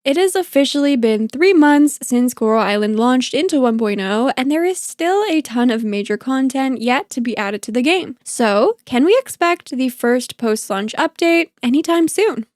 It has officially been 3 months since Coral Island launched into 1.0, and there is still a ton of major content yet to be added to the game. So, can we expect the first post-launch update anytime soon?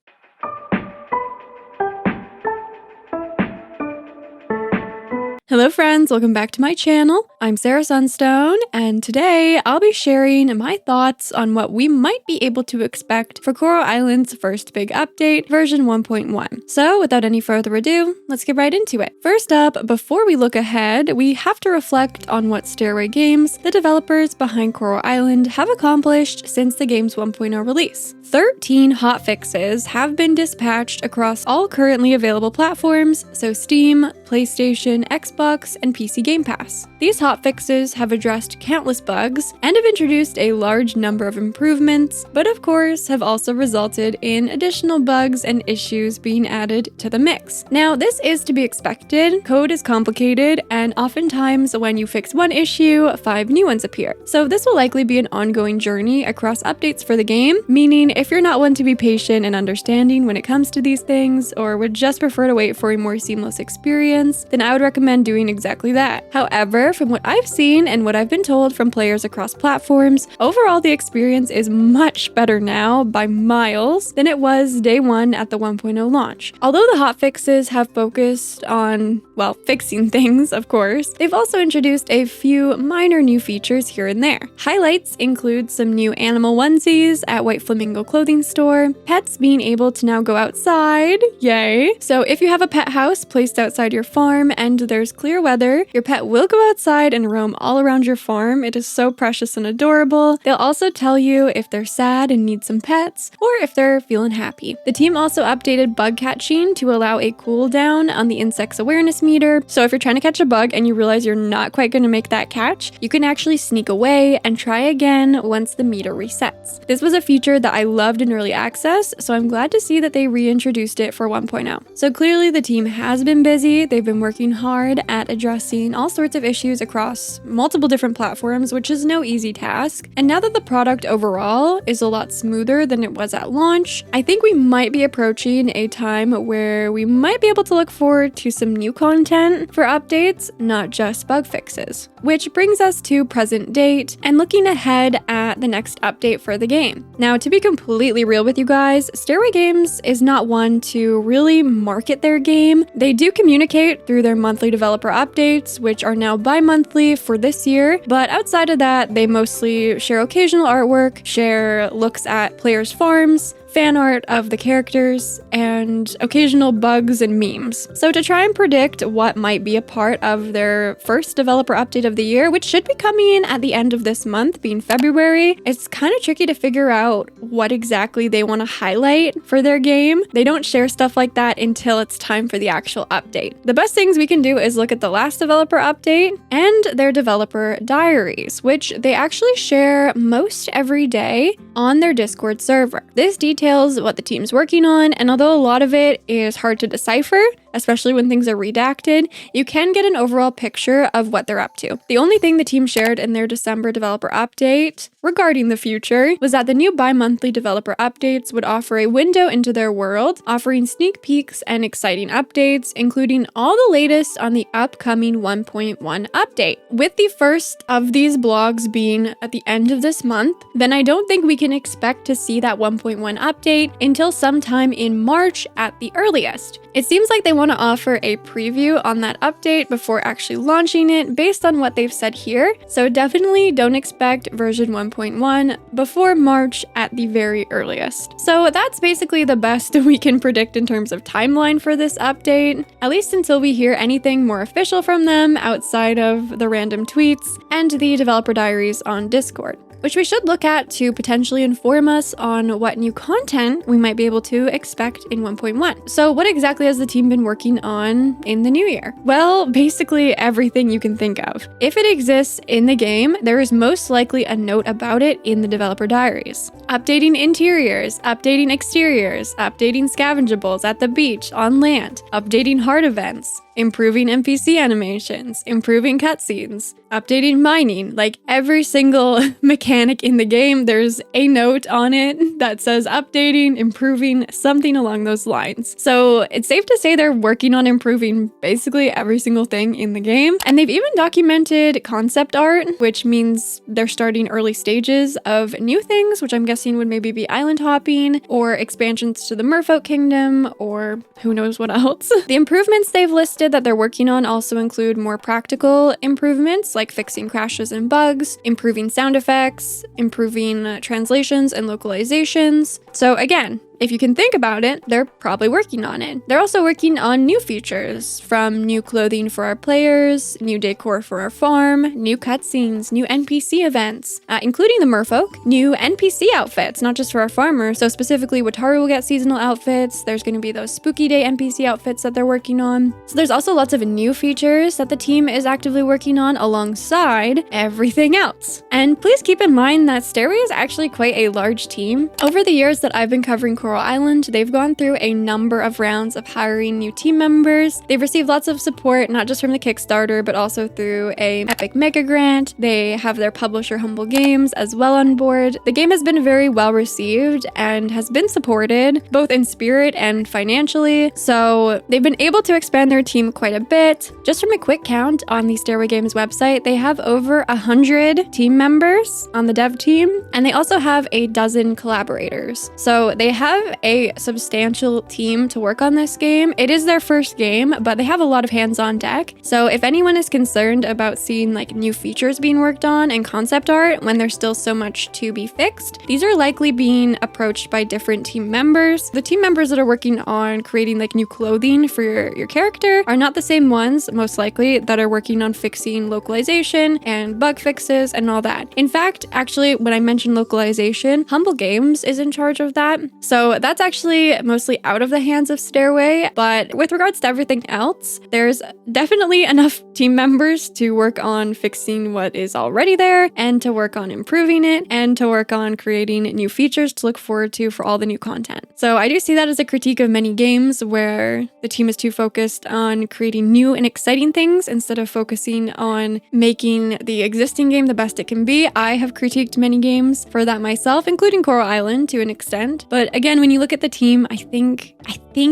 Hello friends, welcome back to my channel. I'm Sarah Sunstone, and today I'll be sharing my thoughts on what we might be able to expect for Coral Island's first big update, version 1.1. So without any further ado, let's get right into it. First up, before we look ahead, we have to reflect on what Stairway Games, the developers behind Coral Island, have accomplished since the game's 1.0 release. 13 hotfixes have been dispatched across all currently available platforms, so Steam, PlayStation, Xbox, and PC Game Pass. These hotfixes have addressed countless bugs and have introduced a large number of improvements, but of course have also resulted in additional bugs and issues being added to the mix. Now, this is to be expected. Code is complicated, and oftentimes when you fix one issue, 5 new ones appear. So this will likely be an ongoing journey across updates for the game, meaning if you're not one to be patient and understanding when it comes to these things, or would just prefer to wait for a more seamless experience, then I would recommend doing exactly that. However, from what I've seen and what I've been told from players across platforms, overall the experience is much better now by miles than it was day one at the 1.0 launch. Although the hotfixes have focused on, well, fixing things, of course, they've also introduced a few minor new features here and there. Highlights include some new animal onesies at White Flamingo clothing store, pets being able to now go outside, yay! So if you have a pet house placed outside your farm and there's clear weather, your pet will go outside and roam all around your farm. It is so precious and adorable. They'll also tell you if they're sad and need some pets, or if they're feeling happy. The team also updated bug catching to allow a cooldown on the insect's awareness meter, so if you're trying to catch a bug and you realize you're not quite going to make that catch, you can actually sneak away and try again once the meter resets. This was a feature that I loved in early access, so I'm glad to see that they reintroduced it for 1.0. So clearly the team has been busy. They've been working hard at addressing all sorts of issues across multiple different platforms, which is no easy task. And now that the product overall is a lot smoother than it was at launch, I think we might be approaching a time where we might be able to look forward to some new content for updates, not just bug fixes. Which brings us to present date and looking ahead at the next update for the game. Now, to be completely real with you guys, Stairway Games is not one to really market their game. They do communicate through their monthly developer updates, which are now bi-monthly for this year, but outside of that, they mostly share occasional artwork, share looks at players' farms, fan art of the characters, and occasional bugs and memes. So to try and predict what might be a part of their first developer update of the year, which should be coming at the end of this month, being February, it's kind of tricky to figure out what exactly they want to highlight for their game. They don't share stuff like that until it's time for the actual update. The best things we can do is look at the last developer update and their developer diaries, which they actually share most every day on their Discord server. This details what the team's working on, and although a lot of it is hard to decipher, especially when things are redacted, you can get an overall picture of what they're up to. The only thing the team shared in their December developer update regarding the future was that the new bi-monthly developer updates would offer a window into their world, offering sneak peeks and exciting updates, including all the latest on the upcoming 1.1 update. With the first of these blogs being at the end of this month, then I don't think we can expect to see that 1.1 update until sometime in March at the earliest. It seems like they want to offer a preview on that update before actually launching it based on what they've said here, so definitely don't expect version 1.1 before March at the very earliest. So that's basically the best we can predict in terms of timeline for this update, at least until we hear anything more official from them outside of the random tweets and the developer diaries on Discord, which we should look at to potentially inform us on what new content we might be able to expect in 1.1. So what exactly has the team been working on in the new year? Well, basically everything you can think of. If it exists in the game, there is most likely a note about it in the developer diaries. Updating interiors, updating exteriors, updating scavengeables at the beach, on land, updating hard events, improving NPC animations, improving cutscenes, updating mining, like every single mechanic mechanic in the game, there's a note on it that says updating, improving, something along those lines. So it's safe to say they're working on improving basically every single thing in the game. And they've even documented concept art, which means they're starting early stages of new things, which I'm guessing would maybe be island hopping or expansions to the Merfolk Kingdom or who knows what else. The improvements they've listed that they're working on also include more practical improvements like fixing crashes and bugs, improving sound effects, improving translations and localizations. So again, if you can think about it, they're probably working on it. They're also working on new features, from new clothing for our players, new decor for our farm, new cutscenes, new NPC events, including the Merfolk, new NPC outfits, not just for our farmers. So specifically, Wataru will get seasonal outfits. There's going to be those Spooky Day NPC outfits that they're working on. So there's also lots of new features that the team is actively working on alongside everything else. And please keep in mind that Stairway is actually quite a large team. Over the years that I've been covering Coral Island, they've gone through a number of rounds of hiring new team members. They've received lots of support, not just from the Kickstarter, but also through a Epic Mega Grant. They have their publisher Humble Games as well on board. The game has been very well received and has been supported both in spirit and financially. So they've been able to expand their team quite a bit. Just from a quick count on the Stairway Games website, they have over 100 team members on the dev team, and they also have a dozen collaborators. So they have a substantial team to work on this game. It is their first game, but they have a lot of hands on deck. So if anyone is concerned about seeing like new features being worked on and concept art when there's still so much to be fixed, these are likely being approached by different team members. The team members that are working on creating like new clothing for your character are not the same ones, most likely, that are working on fixing localization and bug fixes and all that. In fact, actually, when I mentioned localization, Humble Games is in charge of that. So that's actually mostly out of the hands of Stairway. But with regards to everything else, there's definitely enough team members to work on fixing what is already there and to work on improving it and to work on creating new features to look forward to for all the new content. So I do see that as a critique of many games where the team is too focused on creating new and exciting things instead of focusing on making the existing game the best it can be. I have critiqued many games for that myself, including Coral Island to an extent. But again, when you look at the team, I think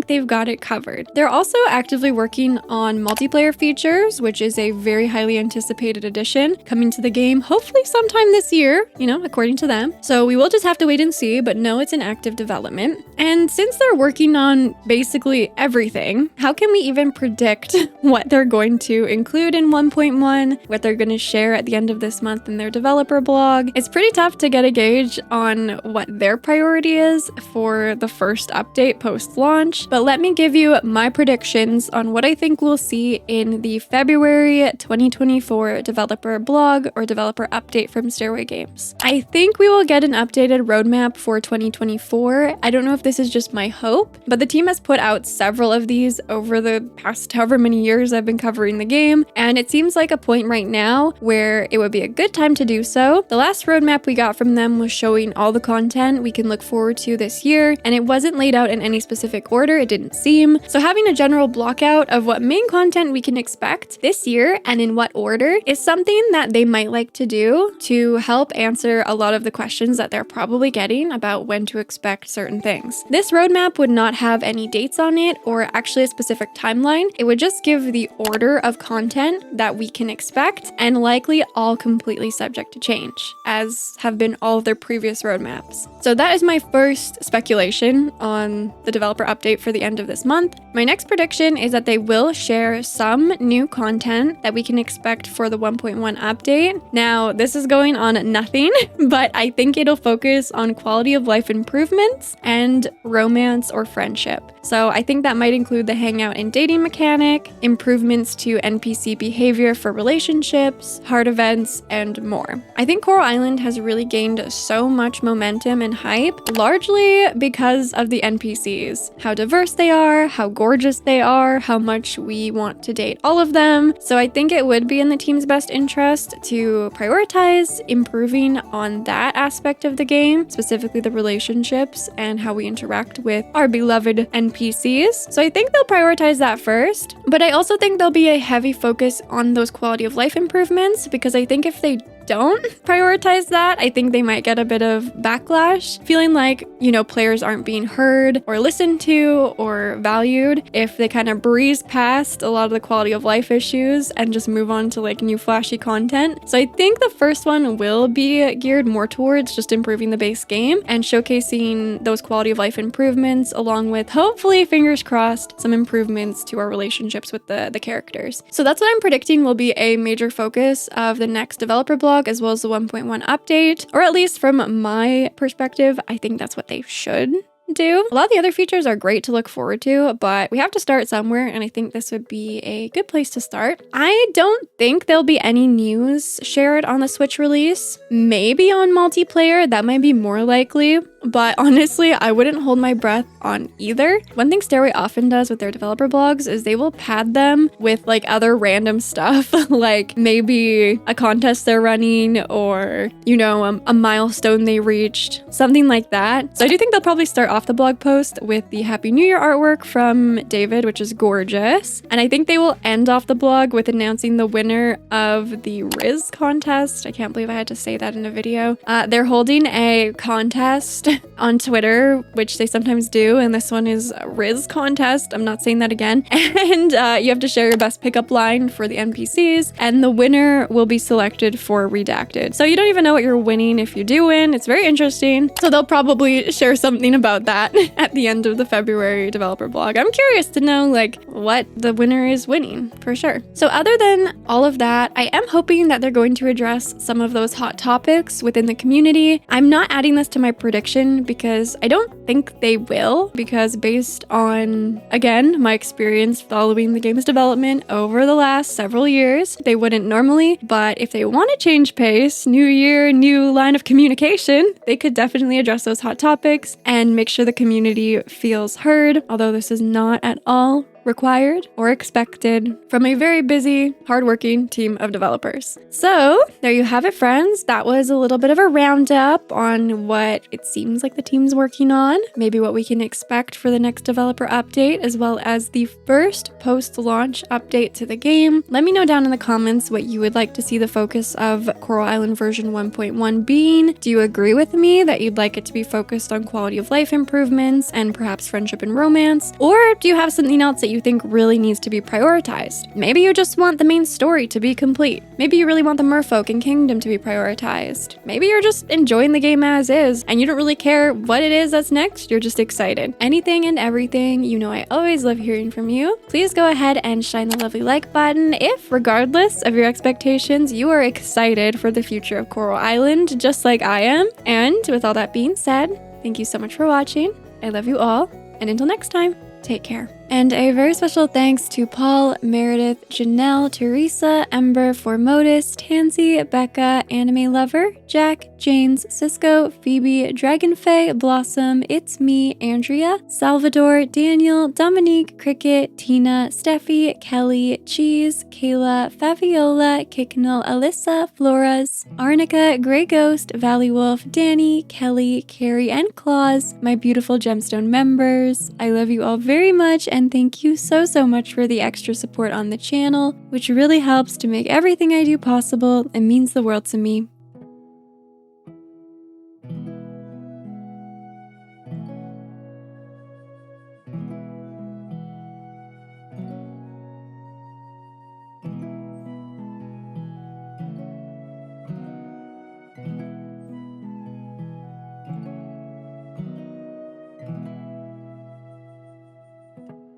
they've got it covered. They're also actively working on multiplayer features, which is a very highly anticipated addition coming to the game, hopefully sometime this year, according to them. So we will just have to wait and see, but no, it's in active development. And since they're working on basically everything, how can we even predict what they're going to include in 1.1, what they're going to share at the end of this month in their developer blog? It's pretty tough to get a gauge on what their priority is for the first update post-launch, but let me give you my predictions on what I think we'll see in the February 2024 developer blog or developer update from Stairway Games. I think we will get an updated roadmap for 2024. I don't know if this is just my hope, but the team has put out several of these over the past however many years I've been covering the game, and it seems like a point right now where it would be a good time to do so. The last roadmap we got from them was showing all the content we can look forward to this year, and it wasn't laid out in any specific order, it didn't seem. So having a general block out of what main content we can expect this year and in what order is something that they might like to do to help answer a lot of the questions that they're probably getting about when to expect certain things. This roadmap would not have any dates on it or actually a specific timeline. It would just give the order of content that we can expect, and likely all completely subject to change, as have been all of their previous roadmaps. So that is my first speculation on the developer update for the end of this month. My next prediction is that they will share some new content that we can expect for the 1.1 update. Now, this is going on nothing, but I think it'll focus on quality of life improvements and romance or friendship. So I think that might include the hangout and dating mechanic, improvements to NPC behavior for relationships, hard events, and more. I think Coral Island has really gained so much momentum and hype, largely because of the NPCs, how diverse they are, how gorgeous they are, how much we want to date all of them. So I think it would be in the team's best interest to prioritize improving on that aspect of the game, specifically the relationships and how we interact with our beloved NPCs. So I think they'll prioritize that first, but I also think there'll be a heavy focus on those quality of life improvements, because I think if they don't prioritize that, I think they might get a bit of backlash, feeling like, players aren't being heard or listened to or valued if they kind of breeze past a lot of the quality of life issues and just move on to like new flashy content. So I think the first one will be geared more towards just improving the base game and showcasing those quality of life improvements, along with, hopefully, fingers crossed, some improvements to our relationships with the characters. So that's what I'm predicting will be a major focus of the next developer blog, as well as the 1.1 update, or at least from my perspective, I think that's what they should do. A lot of the other features are great to look forward to, but we have to start somewhere, and I think this would be a good place to start. I don't think there'll be any news shared on the Switch release. Maybe on multiplayer, that might be more likely, but honestly, I wouldn't hold my breath on either. One thing Stairway often does with their developer blogs is they will pad them with like other random stuff, like maybe a contest they're running or, a milestone they reached, something like that. So I do think they'll probably start off the blog post with the Happy New Year artwork from David, which is gorgeous. And I think they will end off the blog with announcing the winner of the Riz contest. I can't believe I had to say that in a video. They're holding a contest on Twitter, which they sometimes do, and this one is a Riz contest. I'm not saying that again. And you have to share your best pickup line for the NPCs, and the winner will be selected for Redacted. So you don't even know what you're winning if you do win. It's very interesting. So they'll probably share something about that at the end of the February developer blog. I'm curious to know like what the winner is winning for sure. So other than all of that, I am hoping that they're going to address some of those hot topics within the community. I'm not adding this to my prediction because I don't think they will, because based on, again, my experience following the game's development over the last several years, they wouldn't normally. But if they want to change pace, new year, new line of communication, they could definitely address those hot topics and make sure the community feels heard, although this is not at all required or expected from a very busy, hardworking team of developers. So there you have it, friends. That was a little bit of a roundup on what it seems like the team's working on, maybe what we can expect for the next developer update, as well as the first post-launch update to the game. Let me know down in the comments what you would like to see the focus of Coral Island version 1.1 being. Do you agree with me that you'd like it to be focused on quality of life improvements and perhaps friendship and romance? Or do you have something else that you think really needs to be prioritized? Maybe you just want the main story to be complete. Maybe you really want the merfolk and kingdom to be prioritized. Maybe you're just enjoying the game as is and you don't really care what it is that's next, you're just excited. Anything and everything, I always love hearing from you. Please go ahead and shine the lovely like button if, regardless of your expectations, you are excited for the future of Coral Island, just like I am. And with all that being said, thank you so much for watching. I love you all, and until next time, take care. And a very special thanks to Paul, Meredith, Janelle, Teresa, Ember, Formotus, Tansy, Becca, Anime Lover, Jack, Janes, Cisco, Phoebe, Dragonfay, Blossom, It's Me, Andrea, Salvador, Daniel, Dominique, Cricket, Tina, Steffi, Kelly, Cheese, Kayla, Fabiola, Kicknell, Alyssa, Floras, Arnica, Grey Ghost, Valley Wolf, Danny, Kelly, Carrie, and Claus, my beautiful gemstone members. I love you all very much, and thank you so much for the extra support on the channel, which really helps to make everything I do possible and means the world to me.